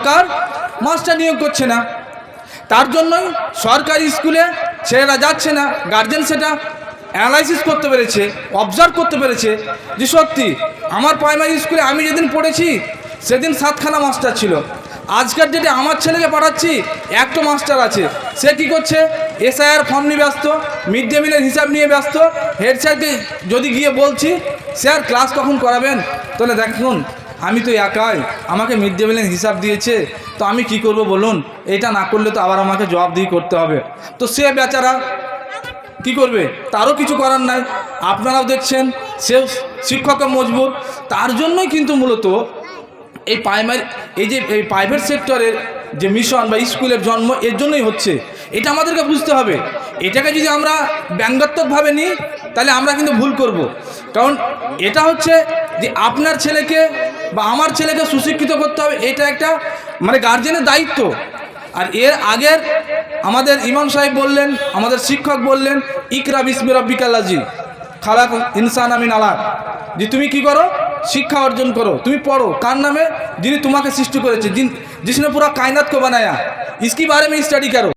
সরকার master নিয়োগ করছে না। তার জন্যই সরকারি স্কুলে ছেলেরা যাচ্ছে না। গার্জেন সেটা অ্যানালাইসিস করতে পেরেছে, অবজার্ভ করতে পেরেছে যে সত্যি আমার প্রাইমারি স্কুলে আমি যেদিন পড়েছি সেদিন 7খানা মাস্টার ছিল। আজকের ডেটে আমার ছেলেকে পাঠাচ্ছি, একটা মাস্টার আছে, সে কী করছে, এসআইআর ফর্ম নিয়ে ব্যস্ত, মিড ডে মিলের হিসাব নিয়ে ব্যস্ত। হেড স্যারকে যদি গিয়ে বলছি স্যার ক্লাস কখন করাবেন, তাহলে দেখুন আমি তো একাই, আমাকে মিড ডে মিলের হিসাব দিয়েছে, তো আমি কি করব বলুন, এটা না করলে তো আবার আমাকে জবাবদিহি করতে হবে। তো সে বেচারা কি করবে, তারও কিছু করার নাই। আপনারাও দেখছেন সে শিক্ষকও মজবুর। তার জন্যই কিন্তু মূলত এই প্রাইমারি এই প্রাইভেট সেক্টরের যে মিশন বা স্কুলের জন্ম এর জন্যই হচ্ছে। এটা আমাদেরকে বুঝতে হবে। এটাকে যদি আমরা ব্যঙ্গাত্মকভাবে নিই তাহলে আমরা কিন্তু ভুল করব। কারণ এটা হচ্ছে যে আপনার ছেলেকে বা আমার ছেলেকে সুশিক্ষিত করতে হবে, এটা একটা মানে গার্জেনের দায়িত্ব। আর এর আগের আমাদের ইমাম সাহেব বললেন, আমাদের শিক্ষক বললেন, ইকরা বিসমি রাব্বিকাল্লাযী খালাক ইনসান মিন আলাক, যে তুমি কি করো, শিক্ষা অর্জন করো, তুমি পড়ো কার নামে, যিনি তোমাকে সৃষ্টি করেছে, जिसने पूरा कायनात को बनाया, इसके बारे में स्टडी करो।